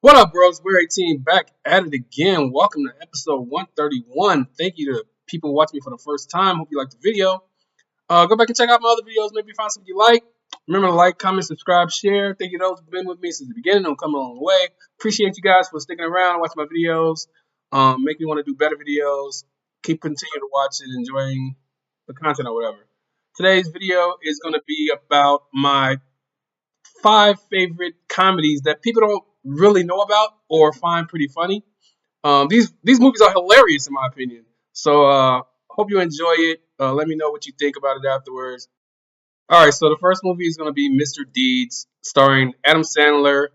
What up, bros? We're 18 back at it again. Welcome to episode 131. Thank you to people watching me for the first time. Hope you liked the video. Go back and check out my other videos. Maybe find something you like. Remember to like, comment, subscribe, share. Thank you to those who've been with me since the beginning and come along the way. Appreciate you guys for sticking around and watching my videos. Make me want to do better videos. Keep continuing to watch and enjoying the content or whatever. Today's video is going to be about my 5 favorite comedies that people don't really know about or find pretty funny. These movies are hilarious in my opinion. So hope you enjoy it. Let me know what you think about it afterwards. All right, so the first movie is going to be Mr. Deeds, starring Adam Sandler,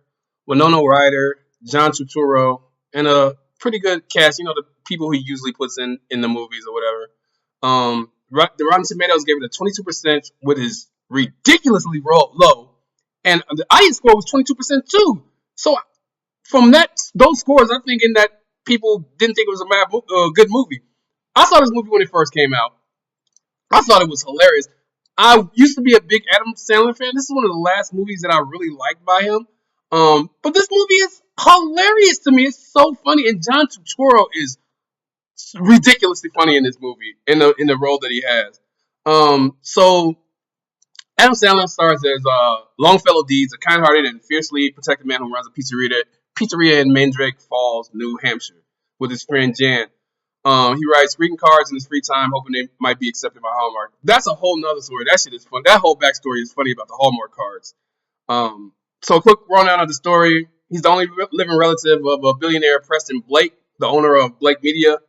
Winona Ryder, John Turturro, and a pretty good cast. You know, the people he usually puts in the movies or whatever. The Rotten Tomatoes gave it a 22%, which is ridiculously low, and the audience score was 22% too. So from those scores, I'm thinking that people didn't think it was a good movie. I saw this movie when it first came out. I thought it was hilarious. I used to be a big Adam Sandler fan. This is one of the last movies that I really liked by him. But this movie is hilarious to me. It's so funny, and John Turturro is ridiculously funny in this movie in the role that he has. So Adam Sandler stars as Longfellow Deeds, a kind-hearted and fiercely protected man who runs a pizzeria in Mandrake Falls, New Hampshire, with his friend Jan. He writes greeting cards in his free time, hoping they might be accepted by Hallmark. That's a whole nother story. That shit is fun. That whole backstory is funny about the Hallmark cards. So a quick rundown of the story. He's the only living relative of a billionaire Preston Blake, the owner of Blake Media.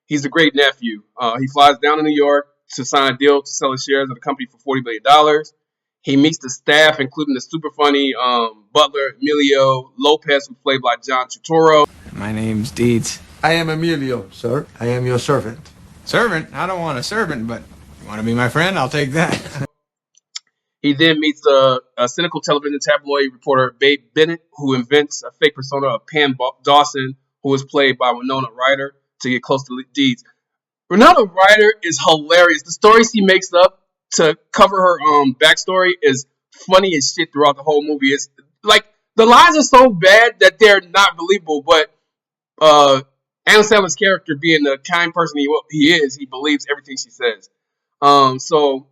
He's a great nephew. He flies down to New York to sign a deal to sell his shares of the company for $40 billion. He meets the staff, including the super funny butler Emilio Lopez, who's played by John Turturro. My name's Deeds. I am Emilio, sir. I am your servant. Servant? I don't want a servant, but you want to be my friend? I'll take that. He then meets a cynical television tabloid reporter, Babe Bennett, who invents a fake persona of Pam Dawson, who is played by Winona Ryder, to get close to Deeds. Winona Ryder is hilarious. The stories he makes up to cover her backstory is funny as shit throughout the whole movie. It's like the lines are so bad that they're not believable, but Adam Sandler's character, being the kind person he is, he believes everything she says. So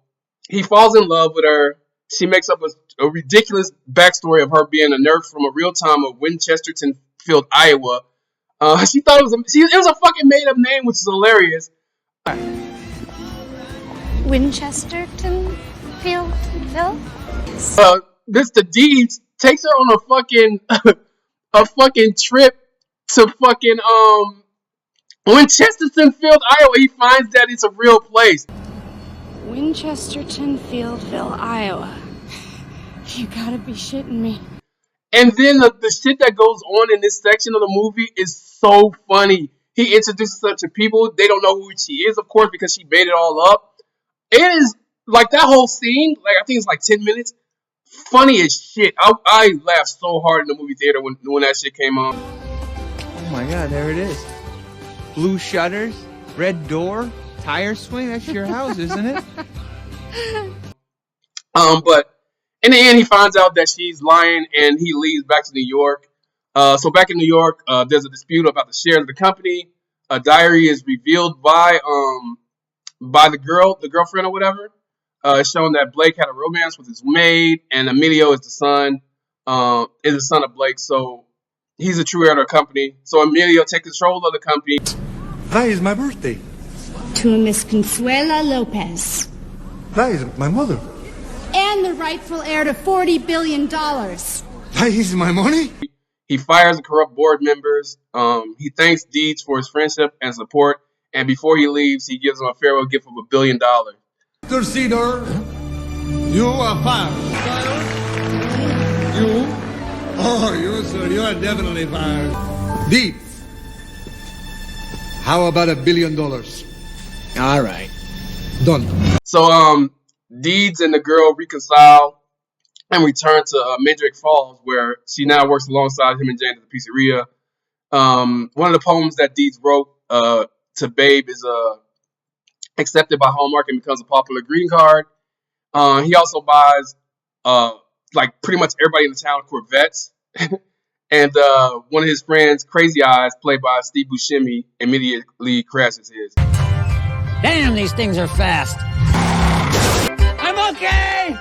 he falls in love with her. She makes up a ridiculous backstory of her being a nurse from a real town of Winchesterton Field, Iowa. She thought it was a fucking made up name, which is hilarious. Winchesterton Field, Phil? Mr. Deeds takes her on a fucking trip to fucking Winchesterton Field, Iowa. He finds that it's a real place. Winchesterton Fieldville, Iowa. You gotta be shitting me. And then the shit that goes on in this section of the movie is so funny. He introduces her to people. They don't know who she is, of course, because she made it all up. It is like that whole scene, like I think it's like 10 minutes. Funny as shit. I laughed so hard in the movie theater when that shit came on. Oh my god, there it is. Blue shutters, red door, tire swing. That's your house, isn't it? But in the end, he finds out that she's lying, and he leaves back to New York. So back in New York, there's a dispute about the shares of the company. A diary is revealed by the girlfriend or whatever. It's showing that Blake had a romance with his maid, and Emilio is the son of Blake. So he's a true heir to the company. So Emilio takes control of the company. That is my birthday. To Miss Consuela Lopez. That is my mother. And the rightful heir to $40 billion. That is my money. He fires the corrupt board members. He thanks Deeds for his friendship and support. And before he leaves, he gives him a farewell gift of $1 billion. Mr. Cedar, you are fired. You? Oh, you, sir, you are definitely fired. Deeds, how about $1 billion? All right. Done. So, Deeds and the girl reconcile and return to Mandrake Falls, where she now works alongside him and Jane at the pizzeria. One of the poems that Deeds wrote to Babe is accepted by Hallmark and becomes a popular greeting card. He also buys like pretty much everybody in the town Corvettes. And one of his friends, Crazy Eyes, played by Steve Buscemi, immediately crashes his. Damn, these things are fast. I'm okay.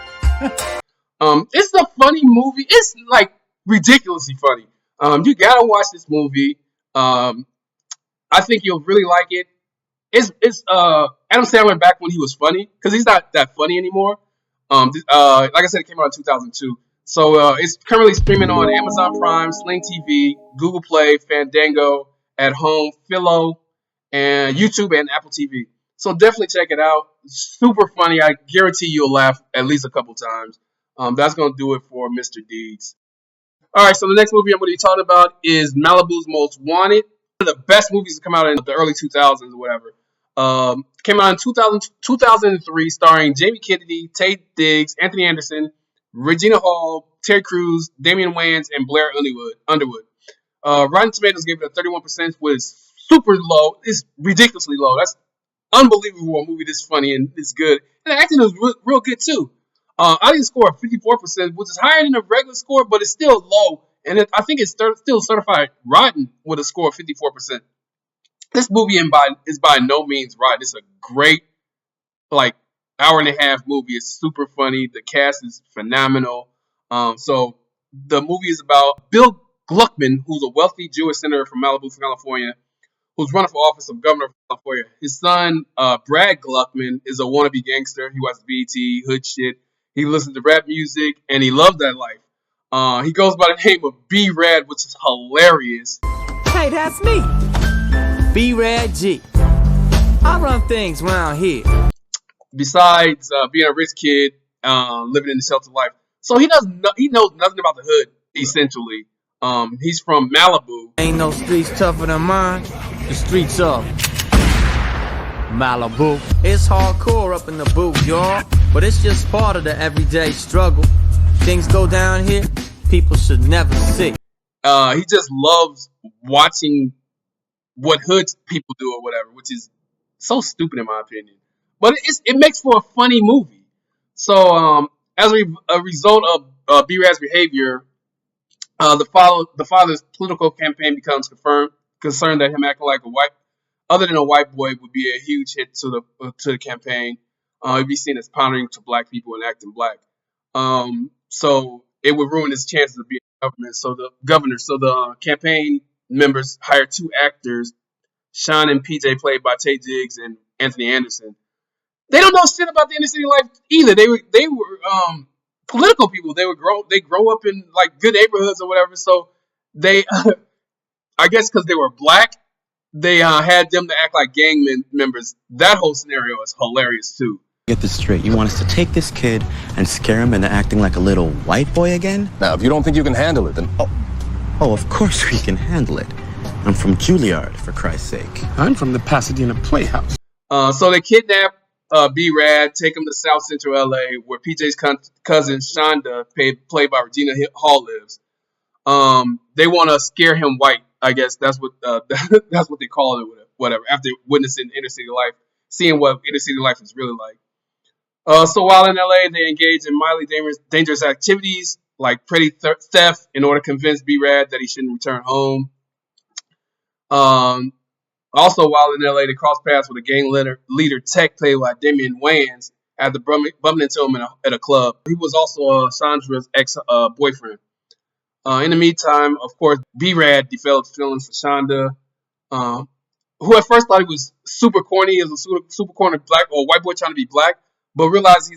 It's a funny movie. It's like ridiculously funny. You gotta watch this movie. I think you'll really like it. It's Adam Sandler back when he was funny, because he's not that funny anymore. Like I said, it came out in 2002. So it's currently streaming on Amazon Prime, Sling TV, Google Play, Fandango, At Home, Philo, and YouTube and Apple TV. So definitely check it out. Super funny. I guarantee you'll laugh at least a couple times. That's going to do it for Mr. Deeds. All right, so the next movie I'm going to be talking about is Malibu's Most Wanted. One of the best movies to come out in the early 2000s or whatever. Came out in 2003, starring Jamie Kennedy, Tate Diggs, Anthony Anderson, Regina Hall, Terry Crews, Damian Wayans, and Blair Underwood. Rotten Tomatoes gave it a 31%, which is super low. It's ridiculously low. That's unbelievable. A movie this funny and this good. And the acting was real good too. Audience score of 54%, which is higher than the regular score, but it's still low. And I think it's still certified rotten with a score of 54%. This movie is by no means rotten. It's a great, like, hour and a half movie. It's super funny. The cast is phenomenal. So the movie is about Bill Gluckman, who's a wealthy Jewish senator from Malibu, California, who's running for office of governor of California. His son, Brad Gluckman, is a wannabe gangster. He watches BET, hood shit. He listens to rap music, and he loves that life. He goes by the name of B-Rad, which is hilarious. Hey, that's me. B-Rad G. I run things around here. Besides being a rich kid, living in the sheltered life. So he knows nothing about the hood, essentially. He's from Malibu. Ain't no streets tougher than mine. The streets of Malibu. It's hardcore up in the booth, y'all. But it's just part of the everyday struggle. Things go down here, people should never see. He just loves watching what hood people do or whatever, which is so stupid in my opinion. But it makes for a funny movie. So as a result of B-Rad's behavior, the father's political campaign becomes concerned that him acting like a white boy would be a huge hit to the campaign. He'd be seen as pandering to black people and acting black. So it would ruin his chances of being governor. So the campaign members hired two actors, Sean and PJ, played by Tate Diggs and Anthony Anderson. They don't know shit about the inner city life either. They were political people. They grow up in like good neighborhoods or whatever. So they, I guess, because they were black, they had them to act like gang members. That whole scenario is hilarious too. Get this straight. You want us to take this kid and scare him into acting like a little white boy again? Now, if you don't think you can handle it, then... Oh, of course we can handle it. I'm from Juilliard, for Christ's sake. I'm from the Pasadena Playhouse. So they kidnap B-Rad, take him to South Central LA, where PJ's cousin Shonda, played by Regina Hall, lives. They want to scare him white. I guess that's what that's what they call it, whatever. After witnessing inner city life, seeing what inner city life is really like. So while in LA, they engage in mildly dangerous activities like petty theft in order to convince B-Rad that he shouldn't return home. Also, while in LA, they cross paths with a gang leader Tech, played by Damian Wayans, after bumping into him at a club. He was also Sandra's ex-boyfriend. In the meantime, of course, B-Rad developed feelings for Shonda, who at first thought he was super corny, as a super corny black or white boy trying to be black, but realized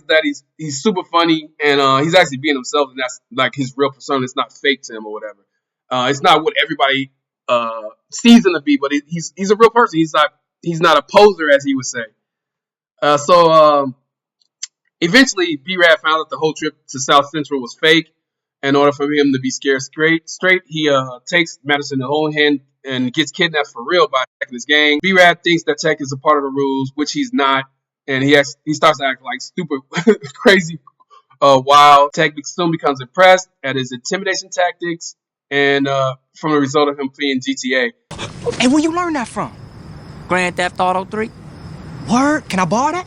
he's super funny and he's actually being himself, and that's like his real persona. It's not fake to him or whatever. It's not what everybody sees him to be, but he's a real person. He's not a poser, as he would say. So eventually, B-Rad found out the whole trip to South Central was fake. In order for him to be scared straight, he takes matters in his own hand and gets kidnapped for real by Tech and his gang. B-Rad thinks that Tech is a part of the rules, which he's not, and he starts to act like stupid, crazy, wild. Tech soon becomes impressed at his intimidation tactics, and from the result of him playing GTA. Hey, where you learn that from? Grand Theft Auto 3? Word? Can I borrow that?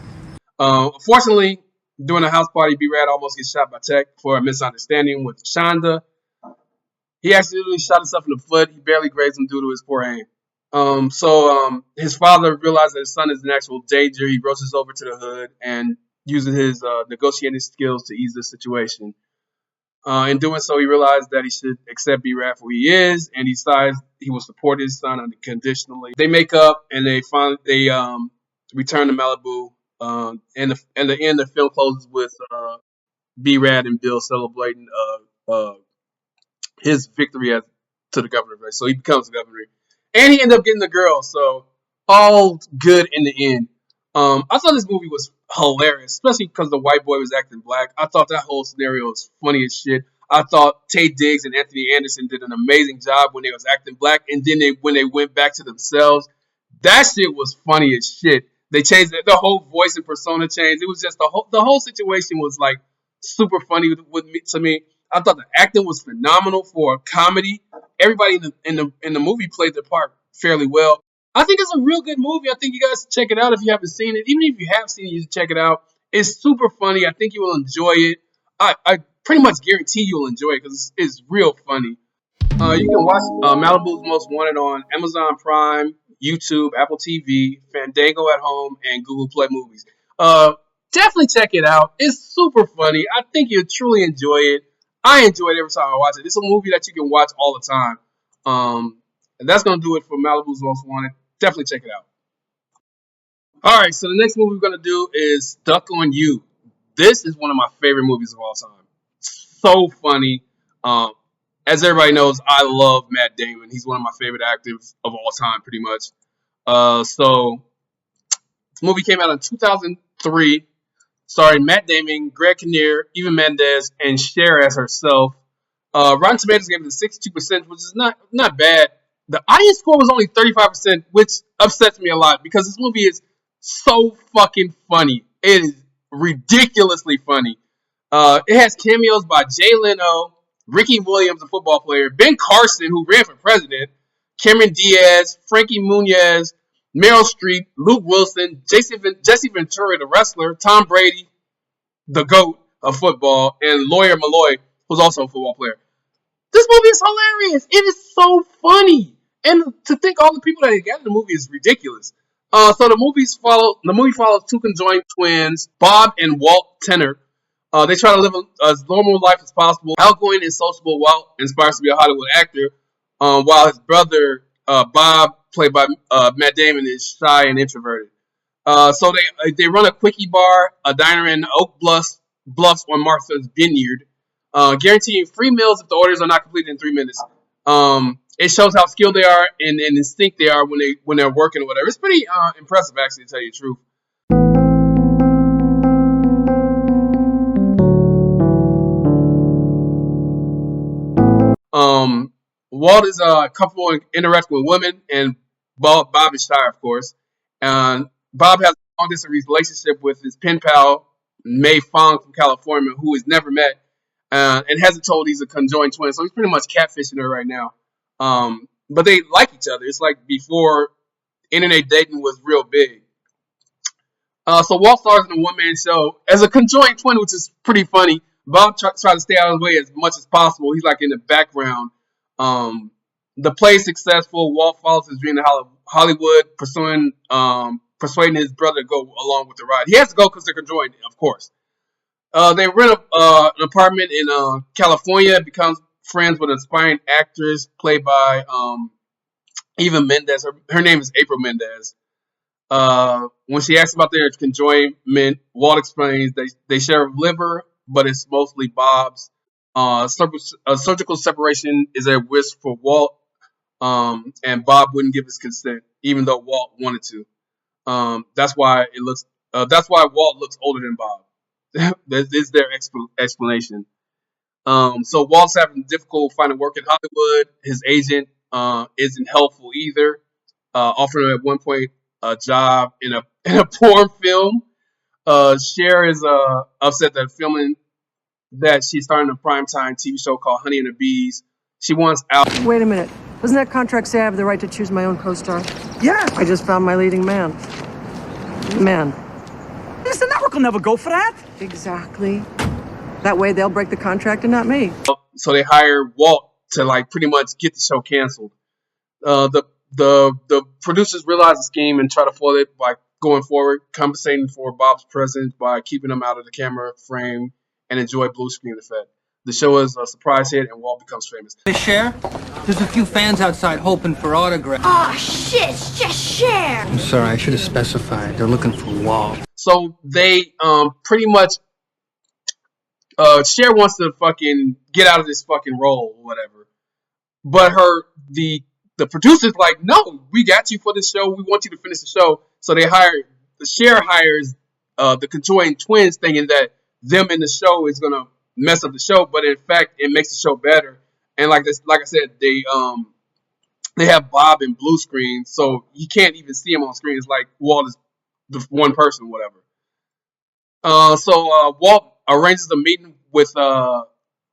Unfortunately, during a house party, B-Rad almost gets shot by Tech for a misunderstanding with Shonda. He accidentally shot himself in the foot. He barely grazed him due to his poor aim. His father realized that his son is in actual danger. He rushes over to the hood and uses his negotiating skills to ease the situation. In doing so, he realized that he should accept B-Rad for who he is, and he decides he will support his son unconditionally. They make up, and they return to Malibu. And the end, the film closes with B-Rad and Bill celebrating his victory to the governor. Right? So he becomes the governor, and he ended up getting the girl. So all good in the end. I thought this movie was hilarious, especially because the white boy was acting black. I thought that whole scenario was funny as shit. I thought Taye Diggs and Anthony Anderson did an amazing job when they was acting black, and then when they went back to themselves, that shit was funny as shit. They changed the whole voice and persona changed. It was just the whole situation was like super funny with me to me. I thought the acting was phenomenal for a comedy. Everybody in the movie played their part fairly well. I think it's a real good movie. I think you guys should check it out if you haven't seen it. Even if you have seen it, you should check it out. It's super funny. I think you will enjoy it. I pretty much guarantee you'll enjoy it because it's real funny. You can watch Malibu's Most Wanted on Amazon Prime, YouTube, Apple TV, Fandango at Home, and Google Play Movies. Definitely check it out. It's super funny. I think you'll truly enjoy it. I enjoy it every time I watch it. It's a movie that you can watch all the time. And that's going to do it for Malibu's Most Wanted. Definitely check it out. All right, so the next movie we're going to do is Stuck on You. This is one of my favorite movies of all time. So funny. As everybody knows, I love Matt Damon. He's one of my favorite actors of all time, pretty much. So this movie came out in 2003, starring Matt Damon, Greg Kinnear, Eva Mendes, and Cher as herself. Rotten Tomatoes gave it a 62%, which is not bad. The audience score was only 35%, which upsets me a lot because this movie is so fucking funny. It is ridiculously funny. It has cameos by Jay Leno, Ricky Williams, a football player, Ben Carson, who ran for president, Cameron Diaz, Frankie Muniz, Meryl Streep, Luke Wilson, Jesse Ventura, the wrestler, Tom Brady, the GOAT of football, and Lawyer Malloy, who's also a football player. This movie is hilarious. It is so funny. And to think all the people that they got in the movie is ridiculous. So the movie follows two conjoined twins, Bob and Walt Tenner. They try to live as normal life as possible. Outgoing and sociable, Walt inspires to be a Hollywood actor, while his brother Bob, played by Matt Damon, is shy and introverted. So they run a quickie bar, a diner in Oak Bluffs on Martha's Vineyard, guaranteeing free meals if the orders are not completed in 3 minutes. It shows how skilled they are and instinct they are when they're working or whatever. It's pretty impressive, actually, to tell you the truth. Walt is comfortable interacting with women, and Bob is shy, of course. And Bob has a long distance relationship with his pen pal, May Fong from California, who he's never met, and hasn't told he's a conjoined twin. So he's pretty much catfishing her right now. But they like each other. It's like before internet dating was real big. So Walt stars in a one-man show as a conjoined twin, which is pretty funny. Bob tries to stay out of the way as much as possible. He's like in the background. The play is successful. Walt follows his dream to Hollywood, persuading his brother to go along with the ride. He has to go because they're conjoined, of course. They rent an apartment in California, becomes friends with an aspiring actress played by Eva Mendes. Her name is April Mendez. When she asks about their conjoinment, Walt explains they share a liver, but it's mostly Bob's. Surgical separation is a wish for Walt, and Bob wouldn't give his consent, even though Walt wanted to. That's why Walt looks older than Bob. That is their explanation. So Walt's having difficult finding work in Hollywood. His agent isn't helpful either, offering him at one point a job in a porn film. Cher is upset that she's starting a primetime TV show called Honey and the Bees. She wants out. Wait a minute. Doesn't that contract say I have the right to choose my own co-star? Yeah. I just found my leading man. The network will never go for that. Exactly. That way they'll break the contract and not me. So they hire Walt to like pretty much get the show canceled. The producers realize the scheme and try to foil it by going forward, compensating for Bob's presence by keeping him out of the camera frame and enjoy blue screen effect. The show is a surprise hit and Walt becomes famous. Share? There's a few fans outside hoping for autographs. Aw, shit, just share. I'm sorry, I should have specified. They're looking for Walt. So they pretty much Cher wants to fucking get out of this fucking role or whatever. But the producer's like, no, we got you for this show. We want you to finish the show. So Cher hires the conjoined twins, thinking that them in the show is gonna mess up the show, but in fact, it makes the show better. And like I said, they have Bob in blue screen, so you can't even see him on screen. It's like Walt is the one person, whatever. So Walt arranges a meeting with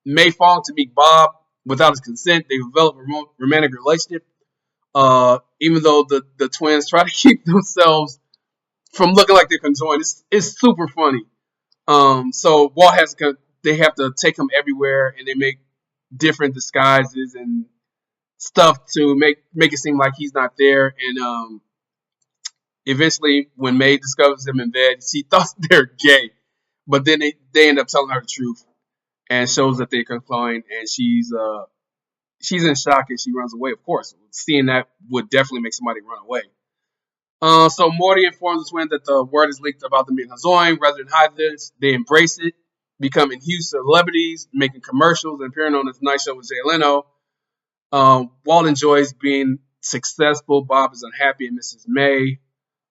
Mei Fong to meet Bob. Without his consent, they develop a romantic relationship. Even though the twins try to keep themselves from looking like they're conjoined, it's super funny. So Walt they have to take him everywhere, and they make different disguises and stuff to make it seem like he's not there. And eventually, when May discovers them in bed, she thought they're gay, but then they end up telling her the truth and shows that they're conjoined, and she's in shock and she runs away. Of course, seeing that would definitely make somebody run away. So Morty informs the twins that the word is leaked about them being conjoined. Rather than hide this, they embrace it, becoming huge celebrities, making commercials, and appearing on the Tonight Show with Jay Leno. Walt enjoys being successful. Bob is unhappy and misses May.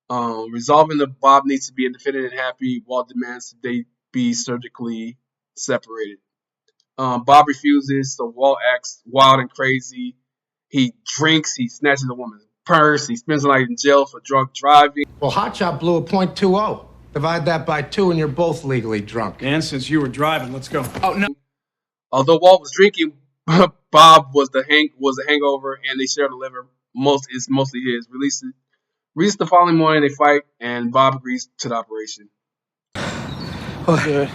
Resolving that Bob needs to be independent and happy, Walt demands that they be surgically separated. Bob refuses, so Walt acts wild and crazy. He drinks, he snatches a woman's purse, he spends the night in jail for drunk driving. Well, Hotshot blew a .20. Divide that by 2 and you're both legally drunk. And since you were driving, let's go. Oh, no. Although Walt was drinking, Bob was the hangover, and they share the liver. It's mostly his. Released the following morning, they fight, and Bob agrees to the operation. I'll do it.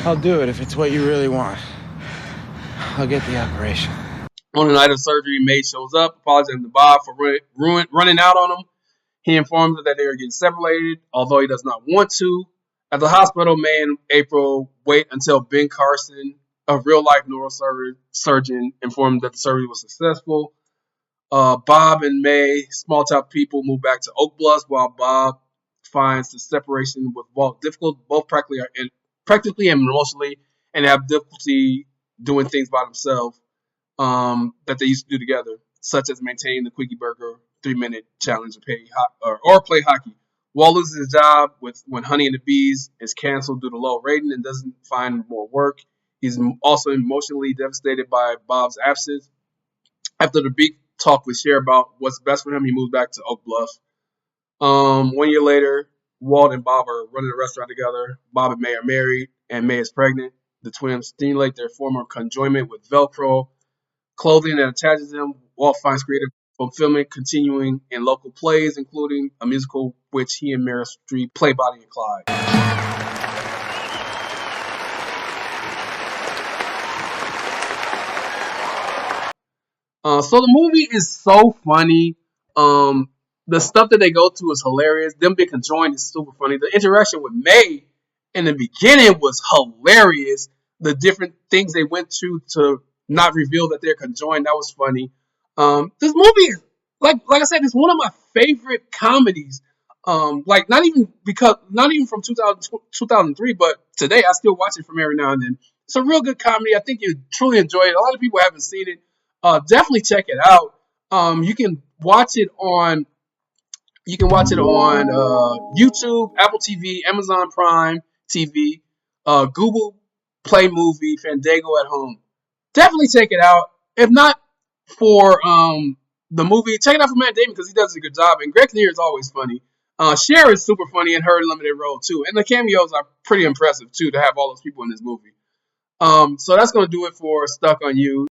I'll do it if it's what you really want. I'll get the operation. On the night of surgery, May shows up, apologizing to Bob for running out on him. He informs her that they are getting separated, although he does not want to. At the hospital, May and April wait until Ben Carson, a real-life neurosurgeon, informed that the surgery was successful. Bob and May, small-town people, move back to Oak Bluffs, while Bob finds the separation with Walt difficult, both practically and emotionally, and have difficulty doing things by themselves that they used to do together, such as maintaining the Quickie Burger 3-minute challenge or play hockey. Walt loses his job when Honey and the Bees is canceled due to low rating and doesn't find more work. He's also emotionally devastated by Bob's absence. After the big talk with Cher about what's best for him, he moves back to Oak Bluff. 1 year later, Walt and Bob are running a restaurant together. Bob and May are married, and May is pregnant. The twins stimulate their former conjoinment with Velcro clothing that attaches them. Walt finds creative fulfillment continuing in local plays, including a musical which he and Meryl Streep play Bonnie and Clyde. So the movie is so funny. The stuff that they go to is hilarious. Them being conjoined is super funny. The interaction with May in the beginning was hilarious. The different things they went through to not reveal that they're conjoined, that was funny. This movie is like I said, it's one of my favorite comedies. Like not even from 2003, but today I still watch it from every now and then. It's a real good comedy. I think you truly enjoy it. A lot of people haven't seen it. Definitely check it out. You can watch it on YouTube, Apple TV, Amazon Prime TV, Google Play Movie, Fandango at home. Definitely check it out. If not for the movie, check it out for Matt Damon because he does a good job. And Greg Kinnear is always funny. Cher is super funny in her limited role too. And the cameos are pretty impressive too to have all those people in this movie. So that's going to do it for Stuck on You.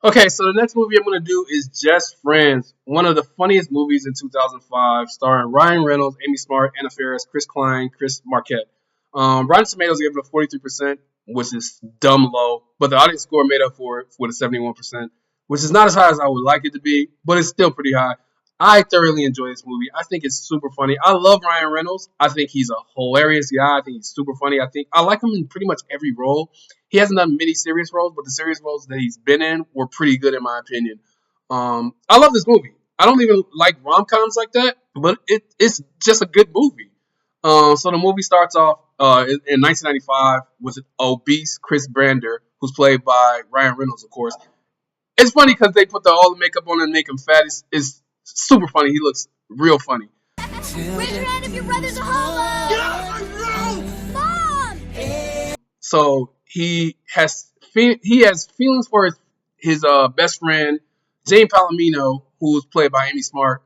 Okay, so the next movie I'm going to do is Just Friends, one of the funniest movies in 2005, starring Ryan Reynolds, Amy Smart, Anna Faris, Chris Klein, Chris Marquette. Rotten Tomatoes gave it a 43%, which is dumb low, but the audience score made up for it with a 71%, which is not as high as I would like it to be, but it's still pretty high. I thoroughly enjoy this movie. I think it's super funny. I love Ryan Reynolds. I think he's a hilarious guy. I think he's super funny. I like him in pretty much every role. He hasn't done many serious roles, but the serious roles that he's been in were pretty good in my opinion. I love this movie. I don't even like rom-coms like that, but it's just a good movie. So the movie starts off in 1995 with obese Chris Brander, who's played by Ryan Reynolds, of course. It's funny because they put all the makeup on and make him fat. It's super funny. He looks real funny. Raise your hand if your brother's a homo! Get out of my room! Mom! So he has feelings for his best friend, Jane Palomino, who's played by Amy Smart.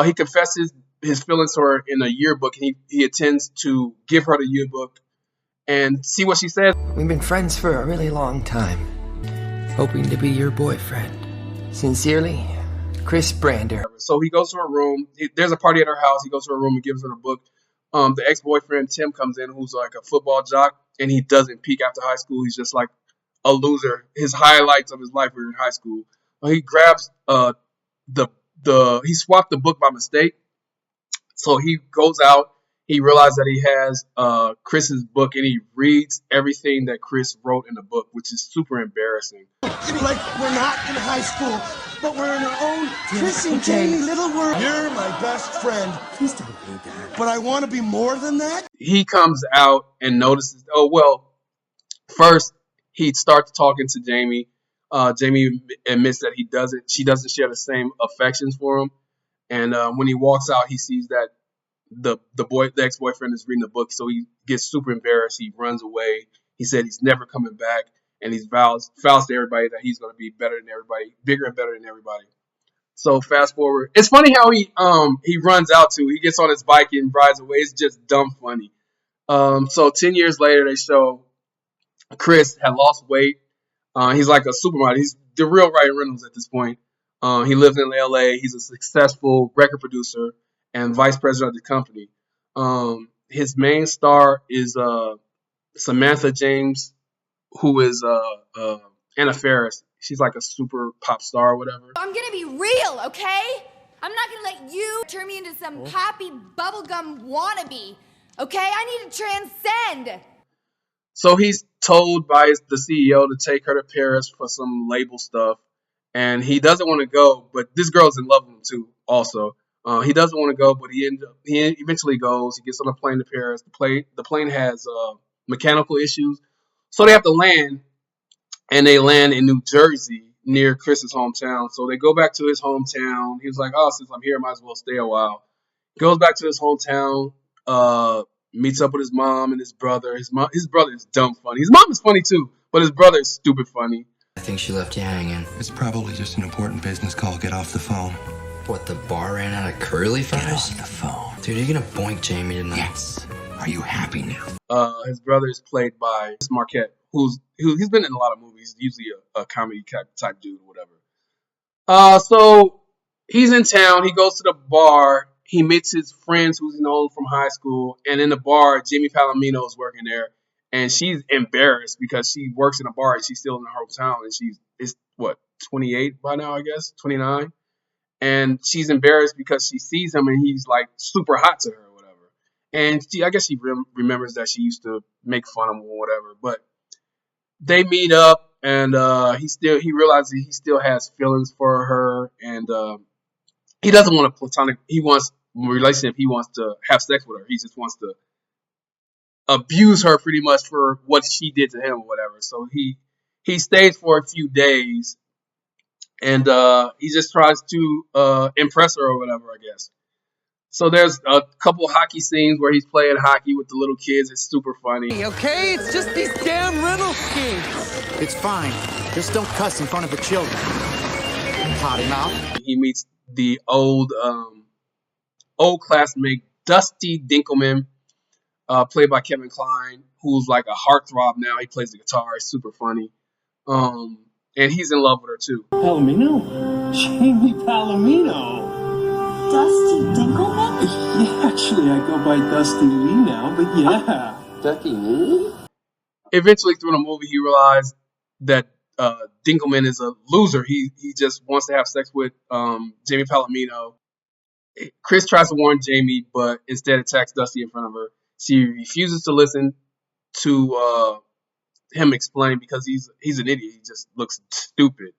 He confesses his feelings to her in a yearbook, and he intends to give her the yearbook and see what she says. We've been friends for a really long time. Hoping to be your boyfriend. Sincerely, Chris Brander. So he goes to her room. There's a party at her house. He goes to her room and gives her the book. The ex-boyfriend, Tim, comes in, who's like a football jock, and he doesn't peak after high school. He's just like a loser. His highlights of his life were in high school. He grabs he swapped the book by mistake. So he goes out. He realizes that he has Chris's book, and he reads everything that Chris wrote in the book, which is super embarrassing. Like we're not in high school, but we're in our own Chris and Jamie little world. You're my best friend. Please don't do that. But I want to be more than that. He comes out and notices, first he starts talking to Jamie. Jamie admits that she doesn't share the same affections for him. And when he walks out, he sees that the ex-boyfriend is reading the book, so he gets super embarrassed. He runs away. He said he's never coming back, and he vows to everybody that he's going to be better than everybody, bigger and better than everybody. So fast forward, it's funny how he runs out too. He gets on his bike and rides away. It's just dumb funny. So 10 years later, they show Chris had lost weight. He's like a supermodel. He's the real Ryan Reynolds at this point. He lives in LA. He's a successful record producer and vice president of the company. His main star is Samantha James, who is Anna Faris. She's like a super pop star or whatever. I'm gonna be real, okay? I'm not gonna let you turn me into some happy bubblegum wannabe, okay? I need to transcend. So he's told by the CEO to take her to Paris for some label stuff, and he doesn't want to go, but this girl's in love with him too, also. He doesn't want to go, but he eventually goes. He gets on a plane to Paris. The plane has mechanical issues, so they have to land, and they land in New Jersey near Chris's hometown. So they go back to his hometown. He was like, "Oh, since I'm here, I might as well stay a while." Goes back to his hometown, meets up with his mom and his brother. His brother is dumb funny. His mom is funny too, but his brother is stupid funny. I think she left you hanging. It's probably just an important business call. Get off the phone. What, the bar ran out of curly fries? Get off the phone. Dude, you're gonna boink Jamie tonight. Yes. Are you happy now? His brother is played by Marquette, he's been in a lot of movies, usually a comedy type dude or whatever. So he's in town. He goes to the bar. He meets his friends who's known from high school. And in the bar, Jamie Palomino is working there. And she's embarrassed because she works in a bar and she's still in her hometown. And she's 28 by now, I guess, 29. And she's embarrassed because she sees him and he's like super hot to her or whatever. And I guess she remembers that she used to make fun of him or whatever. But they meet up, and he realizes he still has feelings for her, and he doesn't want a platonic. He wants a relationship. He wants to have sex with her. He just wants to abuse her pretty much for what she did to him or whatever. So he stays for a few days. And he just tries to impress her or whatever, I guess. So there's a couple hockey scenes where he's playing hockey with the little kids. It's super funny. Okay, it's just these damn Reynolds kids. It's fine. Just don't cuss in front of the children. Potty mouth. He meets the old classmate, Dusty Dinkelman, played by Kevin Kline, who's like a heartthrob now. He plays the guitar. It's super funny. And he's in love with her too. Palomino? Jamie Palomino. Dusty Dinkelman? Yeah, actually, I go by Dusty Lee now, but yeah. Eventually, through the movie, he realized that Dinkelman is a loser. He just wants to have sex with Jamie Palomino. Chris tries to warn Jamie, but instead attacks Dusty in front of her. She refuses to listen to him explain because he's an idiot. He just looks stupid.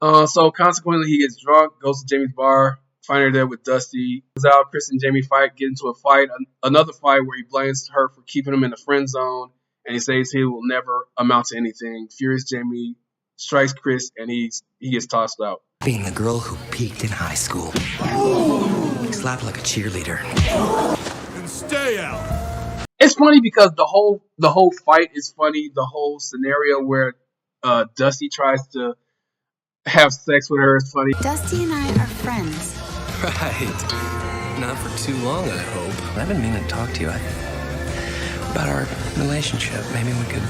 So consequently, he gets drunk, goes to Jamie's bar, find her there with Dusty. Comes out, Chris and Jamie fight, get into a fight, another fight where he blames her for keeping him in the friend zone, and he says he will never amount to anything. Furious Jamie strikes Chris, and he gets tossed out. Being the girl who peaked in high school. Slapped like a cheerleader. And stay out. It's funny because the whole fight is funny. The whole scenario where Dusty tries to have sex with her is funny. Dusty and I are friends. Right. Not for too long, I hope. I've been meaning to talk to you about our relationship. Maybe we could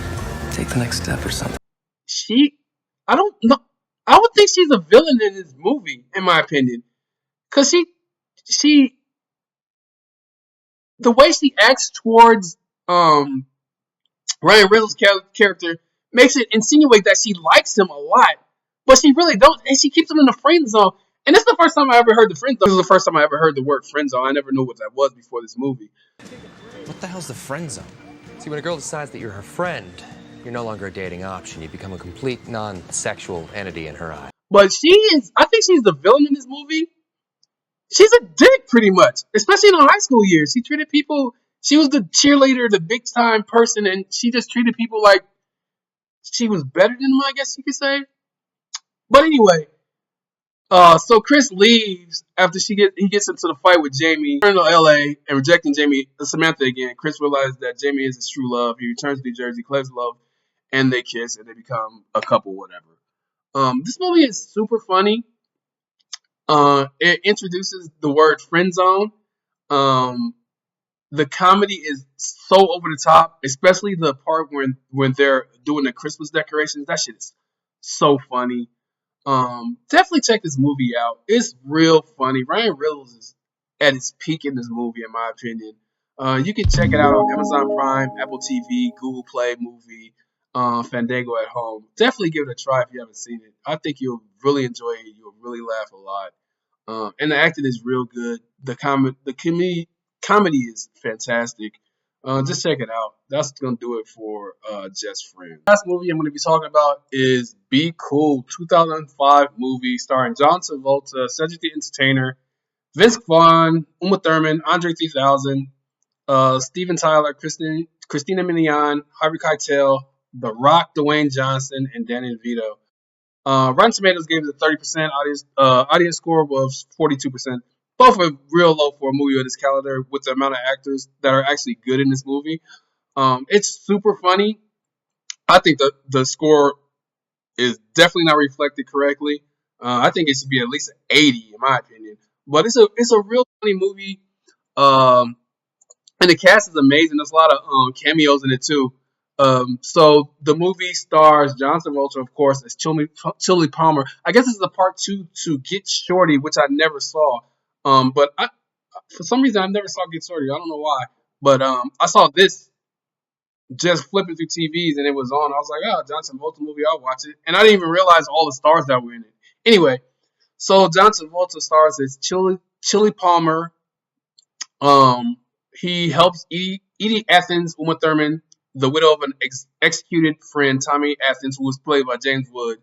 take the next step or something. I don't know. I would think she's a villain in this movie, in my opinion, because she, the way she acts towards Ryan Reynolds' character makes it insinuate that she likes him a lot, but she really don't, and she keeps him in the friend zone. And this is the first time I ever heard the friend zone. This is the first time I ever heard the word friend zone. I never knew what that was before this movie. What the hell's the friend zone? See, when a girl decides that you're her friend, you're no longer a dating option. You become a complete non-sexual entity in her eye. But I think she's the villain in this movie. She's a dick, pretty much, especially in her high school years. She was the cheerleader, the big time person, and she just treated people like she was better than them, I guess you could say. But anyway, so Chris leaves after he gets into the fight with Jamie, returning to LA and rejecting Samantha again. Chris realizes that Jamie is his true love. He returns to New Jersey, claims love, and they kiss, and they become a couple, whatever. This movie is super funny. It introduces the word friend zone. The comedy is so over the top, especially the part when they're doing the Christmas decorations. That shit is so funny. Definitely check this movie out. It's real funny. Ryan Reynolds is at his peak in this movie, in my opinion. You can check it out on Amazon Prime, Apple TV, Google Play Movie, Fandango at home. Definitely give it a try if you haven't seen it. I think you'll really enjoy it. You'll really laugh a lot. And the acting is real good. The comedy is fantastic. Just check it out. That's gonna do it for Just Friends. Last movie I'm gonna be talking about is Be Cool, 2005 movie starring John Travolta, Cedric the Entertainer, Vince Vaughn, Uma Thurman, Andre 3000, Steven Tyler, Christina Milian, Harvey Keitel, The Rock, Dwayne Johnson, and Danny DeVito. Rotten Tomatoes gave it a 30%. Audience score was 42%. Both are real low for a movie of this caliber with the amount of actors that are actually good in this movie. It's super funny. I think the score is definitely not reflected correctly. I think it should be at least an 80 in my opinion. But it's a real funny movie. And the cast is amazing. There's a lot of cameos in it too. So the movie stars John Travolta, of course, as Chili Palmer. I guess this is a part 2 to Get Shorty, which I never saw. But for some reason I never saw Get Shorty. I don't know why. But I saw this just flipping through TVs and it was on. I was like, oh, John Travolta movie, I'll watch it. And I didn't even realize all the stars that were in it. Anyway, so John Travolta stars as Chili Palmer. He helps Edie Athens, Uma Thurman, the widow of an executed friend, Tommy Athens, who was played by James Wood,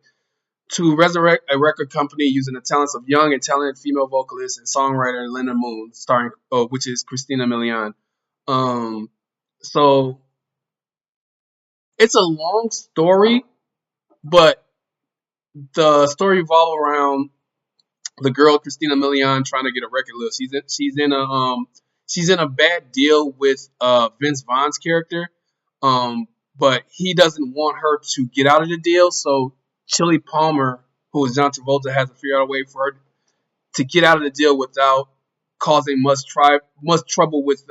to resurrect a record company using the talents of young and talented female vocalist and songwriter Linda Moon, which is Christina Milian. So it's a long story, but the story revolves around the girl Christina Milian trying to get a record deal. She's in a bad deal with Vince Vaughn's character, but he doesn't want her to get out of the deal. So Chili Palmer, who is John Travolta, has to figure out a way for her to get out of the deal without causing much trouble with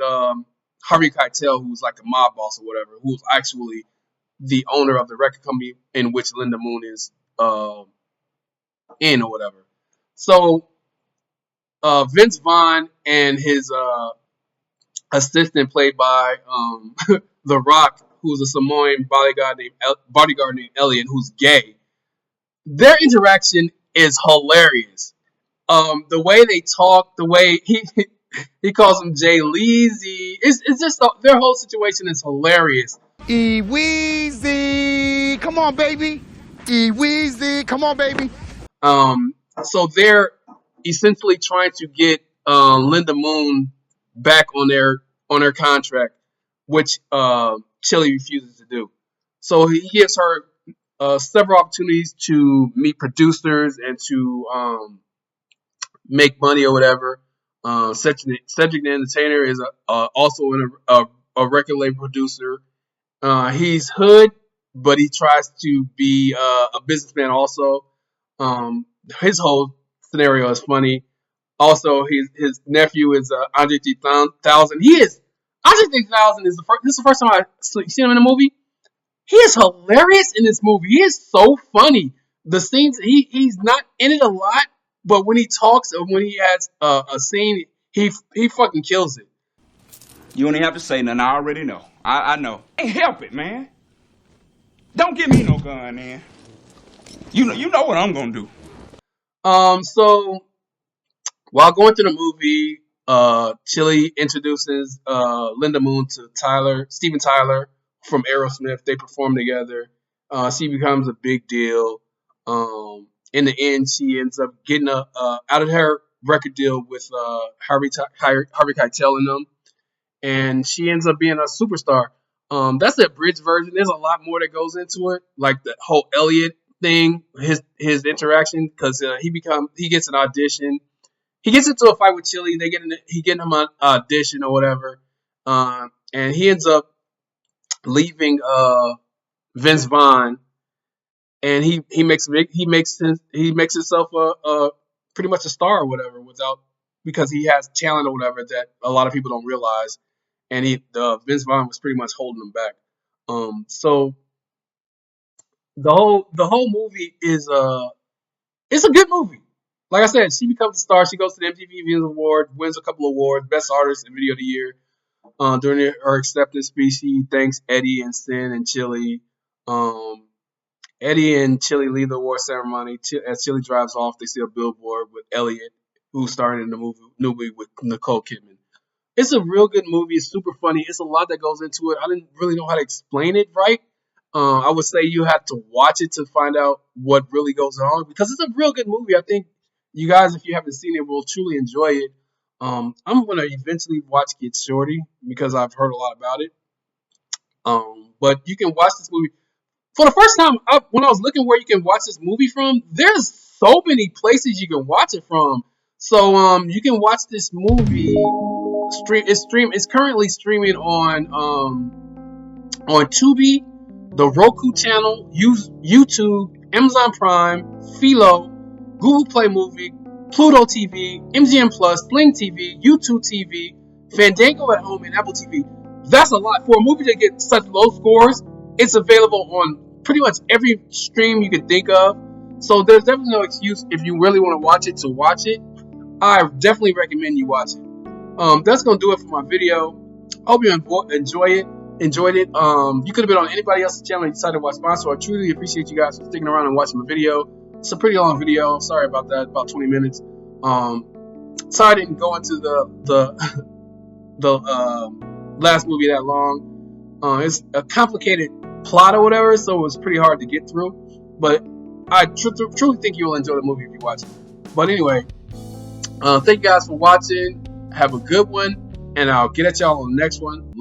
Harvey Keitel, who's like a mob boss or whatever, who's actually the owner of the record company in which Linda Moon is in or whatever. So Vince Vaughn and his assistant, played by The Rock, who's a Samoan bodyguard named Elliot, who's gay. Their interaction is hilarious. The way they talk, the way he calls him Jay Leezy. It's just their whole situation is hilarious. E-Weezy! Come on, baby! E-Weezy! Come on, baby! So they're essentially trying to get Linda Moon back on their contract, which Chili refuses to do. So he gives her several opportunities to meet producers and to make money or whatever. Cedric the Entertainer is also a record label producer. He's hood, but he tries to be a businessman also. His whole scenario is funny. Also, his nephew is Andre 3000. Andre 3000 is this is the first time I've seen him in a movie. He is hilarious in this movie. He is so funny. The scenes he's not in it a lot, but when he talks or when he has a scene, he fucking kills it. You only have to say nothing. I already know. I know. Can't help it, man. Don't give me no gun, man. You know what I'm gonna do. So while going through the movie, Chili introduces Linda Moon to Steven Tyler from Aerosmith. They perform together. She becomes a big deal. In the end, she ends up getting out of her record deal with Harvey Keitel and them, and she ends up being a superstar. That's the abridged version. There's a lot more that goes into it, like the whole Elliot thing, his interaction, because he gets an audition. He gets into a fight with Chili. He get him an audition or whatever, and he ends up leaving Vince Vaughn, and he makes himself a pretty much a star or whatever because he has talent or whatever that a lot of people don't realize, and Vince Vaughn was pretty much holding him back. So the whole movie is it's a good movie. Like I said, she becomes a star. She goes to the MTV Videos Award, wins a couple of awards, Best Artist and Video of the Year. During her acceptance speech, she thanks Eddie and Sin and Chili. Eddie and Chili leave the award ceremony. As Chili drives off, they see a billboard with Elliot, who's starring in the movie with Nicole Kidman. It's a real good movie. It's super funny. It's a lot that goes into it. I didn't really know how to explain it right. I would say you have to watch it to find out what really goes on because it's a real good movie. I think you guys, if you haven't seen it, will truly enjoy it. I'm gonna eventually watch Get Shorty because I've heard a lot about it. But you can watch this movie for the first time. When I was looking where you can watch this movie from, there's so many places you can watch it from. So you can watch this movie. It's currently streaming on Tubi, the Roku channel, YouTube, Amazon Prime, Philo, Google Play Movie, Pluto TV, MGM Plus, Sling TV, YouTube TV, Fandango at Home, and Apple TV. That's a lot for a movie to get such low scores. It's available on pretty much every stream you can think of. So there's definitely no excuse if you really want to watch it to watch it. I definitely recommend you watch it. That's gonna do it for my video. Hope you enjoyed it. You could have been on anybody else's channel and decided to watch mine, so I truly appreciate you guys for sticking around and watching my video. It's a pretty long video. Sorry about that. About 20 minutes. Sorry I didn't go into the last movie that long. It's a complicated plot or whatever, so it was pretty hard to get through. But I truly think you'll enjoy the movie if you watch it. But anyway, thank you guys for watching. Have a good one, and I'll get at y'all on the next one.